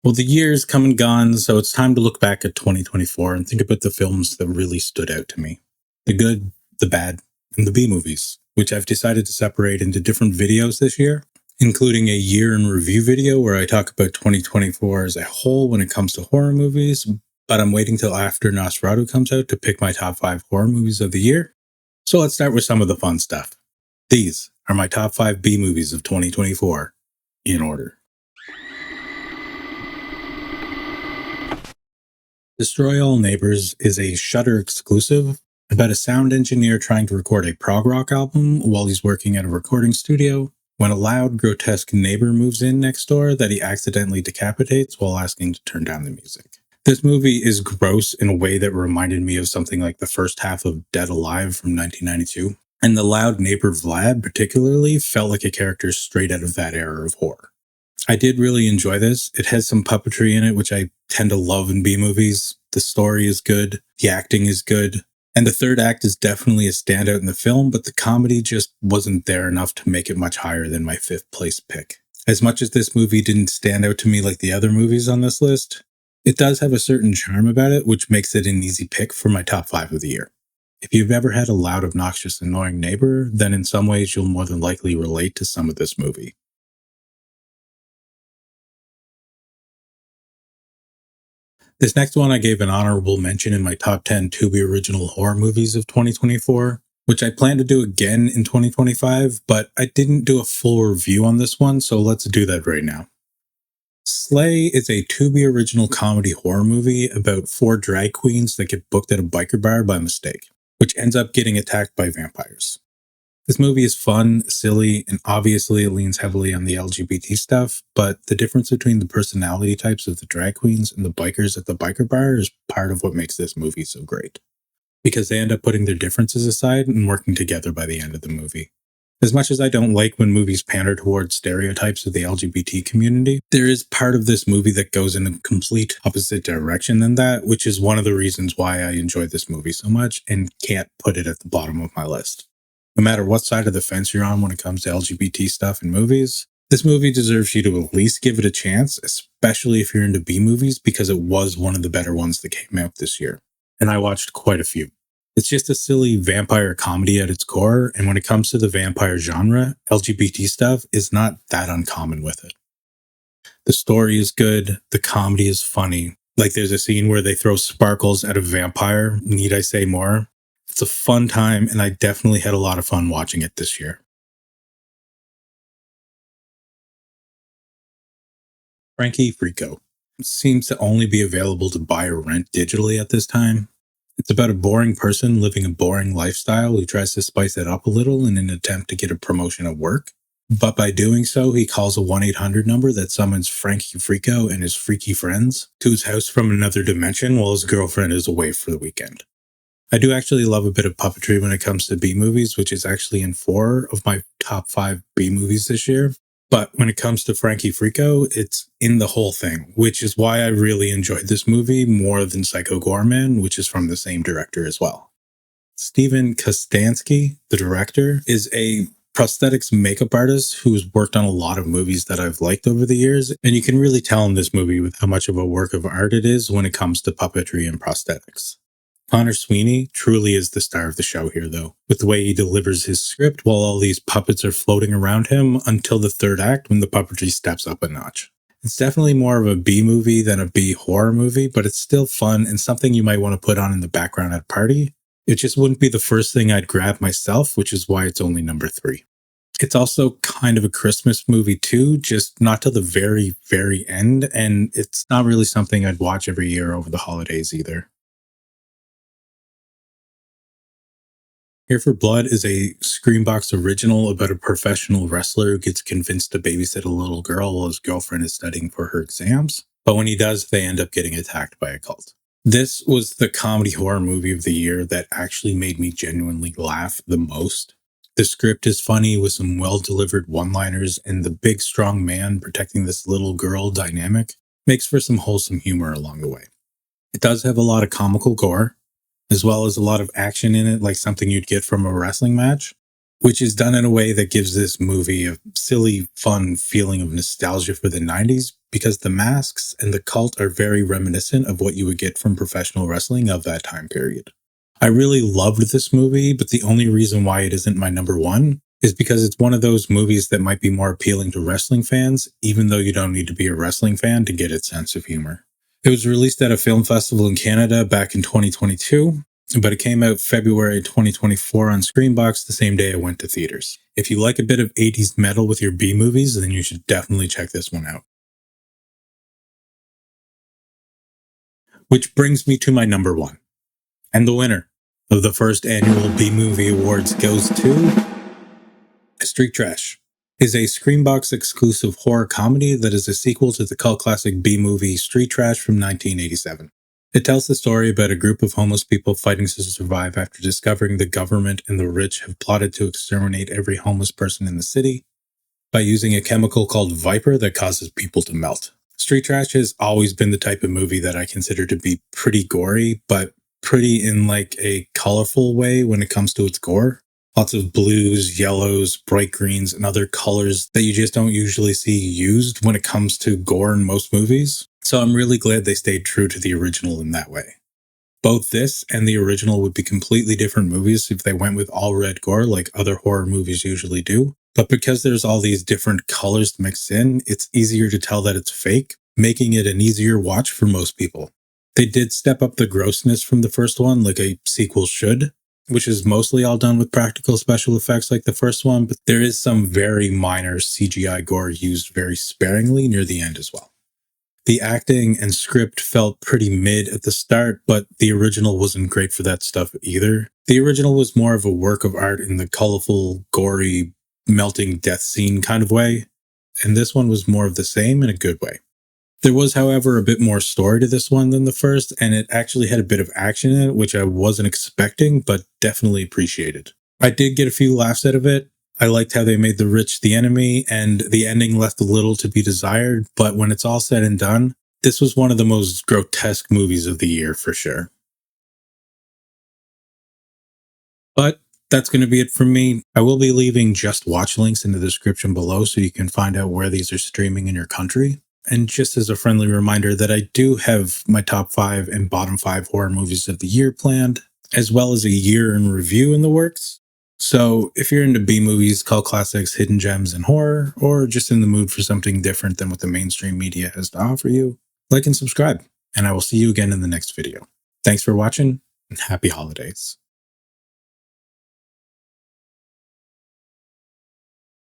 Well, the year's come and gone, so it's time to look back at 2024 and think about the films that really stood out to me. The good, the bad, and the B movies, which I've decided to separate into different videos this year, including a year in review video where I talk about 2024 as a whole when it comes to horror movies, but I'm waiting till after Nosferatu comes out to pick my top 5 horror movies of the year. So let's start with some of the fun stuff. These are my top 5 B movies of 2024, in order. Destroy All Neighbors is a Shudder exclusive about a sound engineer trying to record a prog rock album while he's working at a recording studio when a loud, grotesque neighbor moves in next door that he accidentally decapitates while asking to turn down the music. This movie is gross in a way that reminded me of something like the first half of Dead Alive from 1992, and the loud neighbor Vlad particularly felt like a character straight out of that era of horror. I did really enjoy this. It has some puppetry in it, which I tend to love in B movies. The story is good, the acting is good, and the third act is definitely a standout in the film, but the comedy just wasn't there enough to make it much higher than my 5th place pick. As much as this movie didn't stand out to me like the other movies on this list, it does have a certain charm about it, which makes it an easy pick for my top 5 of the year. If you've ever had a loud, obnoxious, annoying neighbor, then in some ways you'll more than likely relate to some of this movie. This next one I gave an honorable mention in my top 10 Tubi original horror movies of 2024, which I plan to do again in 2025, but I didn't do a full review on this one, so let's do that right now. Slay is a Tubi original comedy horror movie about 4 drag queens that get booked at a biker bar by mistake, which ends up getting attacked by vampires. This movie is fun, silly, and obviously it leans heavily on the LGBT stuff, but the difference between the personality types of the drag queens and the bikers at the biker bar is part of what makes this movie so great. Because they end up putting their differences aside and working together by the end of the movie. As much as I don't like when movies pander towards stereotypes of the LGBT community, there is part of this movie that goes in a complete opposite direction than that, which is one of the reasons why I enjoyed this movie so much and can't put it at the bottom of my list. No matter what side of the fence you're on when it comes to LGBT stuff in movies, this movie deserves you to at least give it a chance, especially if you're into B movies, because it was one of the better ones that came out this year. And I watched quite a few. It's just a silly vampire comedy at its core, and when it comes to the vampire genre, LGBT stuff is not that uncommon with it. The story is good, the comedy is funny. Like there's a scene where they throw sparkles at a vampire, need I say more? It's a fun time, and I definitely had a lot of fun watching it this year. Frankie Frico seems to only be available to buy or rent digitally at this time. It's about a boring person living a boring lifestyle who tries to spice it up a little in an attempt to get a promotion at work. But by doing so, he calls a 1-800 number that summons Frankie Frico and his freaky friends to his house from another dimension while his girlfriend is away for the weekend. I do actually love a bit of puppetry when it comes to B movies, which is actually in 4 of my top 5 B movies this year. But when it comes to Frankie Frico, it's in the whole thing, which is why I really enjoyed this movie more than Psycho Goreman, which is from the same director as well. Steven Kostanski, the director, is a prosthetics makeup artist who's worked on a lot of movies that I've liked over the years, and you can really tell in this movie with how much of a work of art it is when it comes to puppetry and prosthetics. Connor Sweeney truly is the star of the show here, though, with the way he delivers his script while all these puppets are floating around him until the third act when the puppetry steps up a notch. It's definitely more of a B movie than a B horror movie, but it's still fun and something you might want to put on in the background at a party. It just wouldn't be the first thing I'd grab myself, which is why it's only number 3. It's also kind of a Christmas movie too, just not to the very, very end, and it's not really something I'd watch every year over the holidays either. Here for Blood is a Screambox original about a professional wrestler who gets convinced to babysit a little girl while his girlfriend is studying for her exams. But when he does, they end up getting attacked by a cult. This was the comedy horror movie of the year that actually made me genuinely laugh the most. The script is funny with some well-delivered one-liners, and the big strong man protecting this little girl dynamic makes for some wholesome humor along the way. It does have a lot of comical gore, as well as a lot of action in it, like something you'd get from a wrestling match. which is done in a way that gives this movie a silly, fun feeling of nostalgia for the 90s because the masks and the cult are very reminiscent of what you would get from professional wrestling of that time period. I really loved this movie, but the only reason why it isn't my number one is because it's one of those movies that might be more appealing to wrestling fans, even though you don't need to be a wrestling fan to get its sense of humor. It was released at a film festival in Canada back in 2022, but it came out February 2024 on Screenbox the same day it went to theaters. If you like a bit of 80s metal with your B movies, then you should definitely check this one out. Which brings me to my number one. And the winner of the first annual B Movie Awards goes to Street Trash. Is a Screenbox exclusive horror comedy that is a sequel to the cult classic B movie Street Trash from 1987. It tells the story about a group of homeless people fighting to survive after discovering the government and the rich have plotted to exterminate every homeless person in the city by using a chemical called Viper that causes people to melt. Street Trash has always been the type of movie that I consider to be pretty gory, but pretty in like a colorful way when it comes to its gore. Lots of blues, yellows, bright greens, and other colors that you just don't usually see used when it comes to gore in most movies. So I'm really glad they stayed true to the original in that way. Both this and the original would be completely different movies if they went with all red gore like other horror movies usually do. But because there's all these different colors mixed in, it's easier to tell that it's fake, making it an easier watch for most people. They did step up the grossness from the first one like a sequel should, which is mostly all done with practical special effects like the first one, but there is some very minor CGI gore used very sparingly near the end as well. The acting and script felt pretty mid at the start, but the original wasn't great for that stuff either. The original was more of a work of art in the colorful, gory, melting death scene kind of way, and this one was more of the same in a good way. There was, however, a bit more story to this one than the first, and it actually had a bit of action in it, which I wasn't expecting, but definitely appreciated. I did get a few laughs out of it. I liked how they made the rich the enemy, and the ending left a little to be desired, but when it's all said and done, this was one of the most grotesque movies of the year for sure. But that's going to be it from me. I will be leaving just watch links in the description below so you can find out where these are streaming in your country. And just as a friendly reminder that I do have my top 5 and bottom 5 horror movies of the year planned, as well as a year in review in the works. So if you're into B movies, cult classics, hidden gems, and horror, or just in the mood for something different than what the mainstream media has to offer you, like and subscribe. And I will see you again in the next video. Thanks for watching, and happy holidays.